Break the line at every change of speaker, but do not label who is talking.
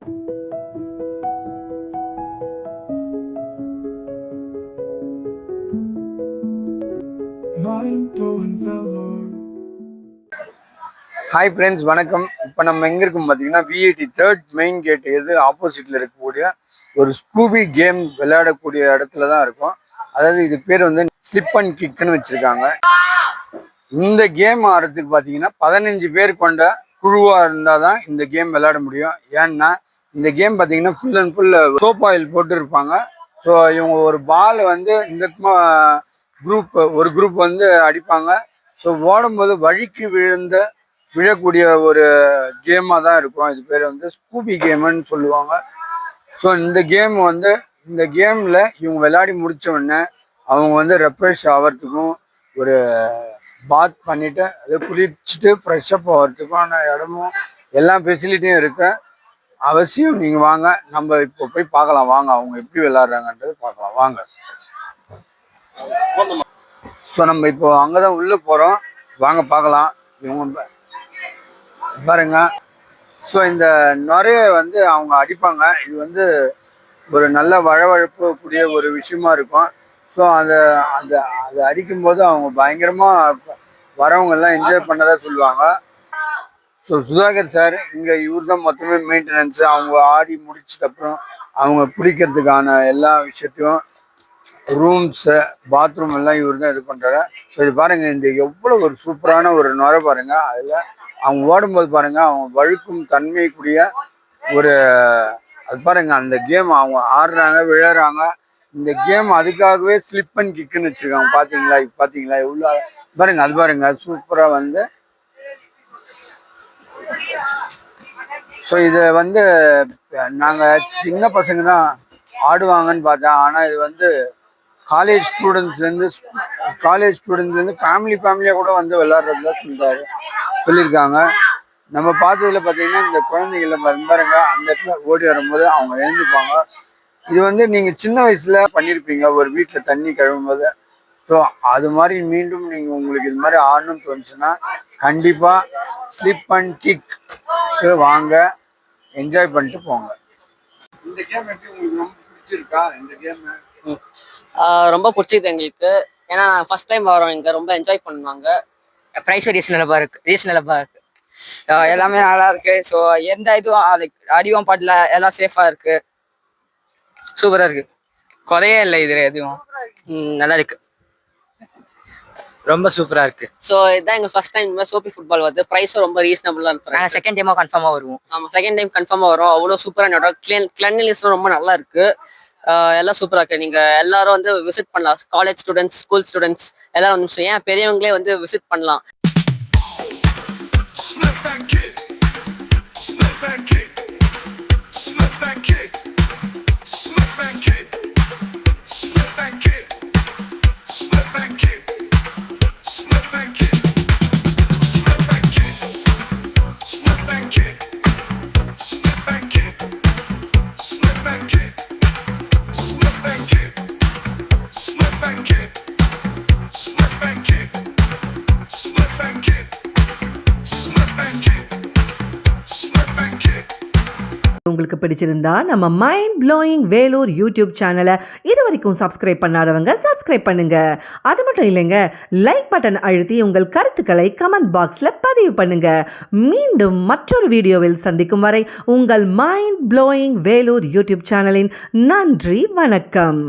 Hi friends, வணக்கம். இப்போ நம்ம எங்கே இருக்கோம் பார்த்தீங்கன்னா, விஐடி தேர்ட் மெயின் கேட் எது ஆப்போசிட்டில் இருக்கக்கூடிய ஒரு ஸ்கூபி கேம் விளையாடக்கூடிய இடத்துல தான் இருக்கும். அதாவது இது பேர் வந்து ஸ்லிப் அண்ட் கிக்குன்னு வச்சுருக்காங்க. இந்த கேம் ஆடுறதுக்கு பார்த்தீங்கன்னா 15 பேர் கொண்ட குழுவாக இருந்தால் தான் இந்த கேம் விளையாட முடியும். ஏன்னா இந்த கேம் பார்த்தீங்கன்னா full and full soap oil போட்டு இருப்பாங்க. ஸோ இவங்க ஒரு பால் வந்து இந்த ஒரு குரூப் வந்து அடிப்பாங்க. ஸோ ஓடும்போது வழிக்கு விழக்கூடிய ஒரு கேமாக தான் இருக்கும். இது பேர் வந்து ஸ்கூபி கேமுன்னு சொல்லுவாங்க. ஸோ இந்த கேமில் இவங்க விளையாடி முடித்த உடனே அவங்க வந்து ரெஃப்ரெஷ் ஆகிறதுக்கும் ஒரு பாத் பண்ணிவிட்டு அதை குளிச்சுட்டு ஃப்ரெஷ்ஷப் ஆகிறதுக்கான இடமும் எல்லா ஃபெசிலிட்டியும் இருக்கு. அவசியம் நீங்கள் வாங்க, நம்ம இப்போ போய் பார்க்கலாம். வாங்க, அவங்க எப்படி விளையாடுறாங்கன்றது பார்க்கலாம் வாங்க. ஸோ நம்ம இப்போ அங்கே தான் உள்ளே போகிறோம், வாங்க பார்க்கலாம். இவங்க பாருங்க. ஸோ இந்த நுரைய வந்து அவங்க அடிப்பாங்க. இது வந்து ஒரு நல்ல வழவழப்பு கூடிய ஒரு விஷயமா இருக்கும். ஸோ அதை அடிக்கும்போது அவங்க பயங்கரமாக வரவங்கெல்லாம் என்ஜாய் பண்ணதா சொல்லுவாங்க. ஸோ சுதாகர் சார் இங்கே இவர் தான் மொத்தமே மெயின்டெனன்ஸு. அவங்க ஆடி முடிச்சதுக்கப்புறம் அவங்க பிடிக்கிறதுக்கான எல்லா விஷயத்தையும் ரூம்ஸு பாத்ரூம் எல்லாம் இவர் தான் இது பண்ணுறாரு. ஸோ இது பாருங்கள், இந்த எவ்வளோ ஒரு சூப்பரான ஒரு நுரை பாருங்கள். அதில் அவங்க ஓடும்போது பாருங்கள், அவங்க வழுக்கும் தன்மைக்குரிய ஒரு அது பாருங்கள். அந்த கேம் அவங்க ஆடுறாங்க, விளையாடுறாங்க. இந்த கேம் அதுக்காகவே ஸ்லிப் அண்ட் கிக்குன்னு வச்சுருக்காங்க. பார்த்தீங்களா எவ்வளோ பாருங்கள். அது பாருங்கள், சூப்பராக வந்து. ஸோ இதை வந்து நாங்கள் சின்ன பசங்க தான் ஆடுவாங்கன்னு பார்த்தேன். ஆனால் இது வந்து காலேஜ் ஸ்டூடெண்ட்ஸ்லேருந்து ஃபேமிலியாக கூட வந்து விளையாடுறதா சொல்லியிருக்காங்க. நம்ம பார்த்ததுல பார்த்தீங்கன்னா இந்த குழந்தைங்கள பாருங்க, அந்த இடத்துல ஓடி வரும்போது அவங்க எழுந்துப்பாங்க. இது வந்து நீங்கள் சின்ன வயசில் பண்ணியிருப்பீங்க ஒரு வீட்டில் தண்ணி கழுவும்போது. ஸோ அது மாதிரி மீண்டும் நீங்கள் உங்களுக்கு இது மாதிரி ஆடணும்னு தோணுச்சுன்னா கண்டிப்பாக ஸ்லிப் அண்ட் கிக் வாங்க, என்ஜாய் பண்ணிட்டு போங்க. இந்த கேம் எப்படி உங்களுக்கு ரொம்ப பிடிச்சிருக்கா? இந்த கேம்
ரொம்ப பிடிச்சிது எங்களுக்கு. ஏன்னா ஃபர்ஸ்ட் டைம் வரோம், இங்கே ரொம்ப என்ஜாய் பண்ணுவாங்க. ப்ரைஸும் ரீசனபிளாக இருக்கு. எல்லாமே நல்லா இருக்கு. ஸோ எந்த இதுவும் அடிவும் பாட்டில் எல்லாம் சேஃபாக இருக்கு, சூப்பராக இருக்கு, குறையே இல்லை. இது எதுவும் நல்லா இருக்கு, ரொம்ப சூப்பராக இருக்கு. ஸோ இதுதான் எங்கள் ஃபர்ஸ்ட் டைம் சோபி ஃபுட்பால் வருது. ப்ரைஸும் ரொம்ப ரீசனபிளாக இருக்கும். நாங்கள் செகண்ட் டைமாக கன்ஃபார்மாக வருவோம். ஆமாம், செகண்ட் டைம் கன்ஃபார்மாக வரும். அவ்வளோ சூப்பராக நடக்கும். கிளீன்லினஸும் ரொம்ப நல்லா இருக்கு. எல்லாம் சூப்பராக இருக்கு. நீங்கள் எல்லாரும் வந்து விசிட் பண்ணலாம். காலேஜ் ஸ்டூடெண்ட்ஸ், ஸ்கூல் ஸ்டூடெண்ட்ஸ் எல்லாம் வந்து, ஏன் பெரியவங்களே வந்து விசிட் பண்ணலாம்.
உங்களுக்கு பிடிச்சிருந்தா நம்ம மைண்ட் ப்ளோயிங் வேலூர் யூடியூப் சேனலை இது வரைக்கும் சப்ஸ்கிரைப் பண்ணாதவங்க சப்ஸ்கிரைப் பண்ணுங்க. அது மட்டும் இல்லைங்க, லைக் பட்டன் அழுத்தி உங்கள் கருத்துக்களை கமெண்ட் பாக்ஸில் பதிவு பண்ணுங்க. மீண்டும் மற்றொரு வீடியோவில் சந்திக்கும் வரை உங்கள் மைண்ட் ப்ளோயிங் வேலூர் யூடியூப் சேனலின் நன்றி, வணக்கம்.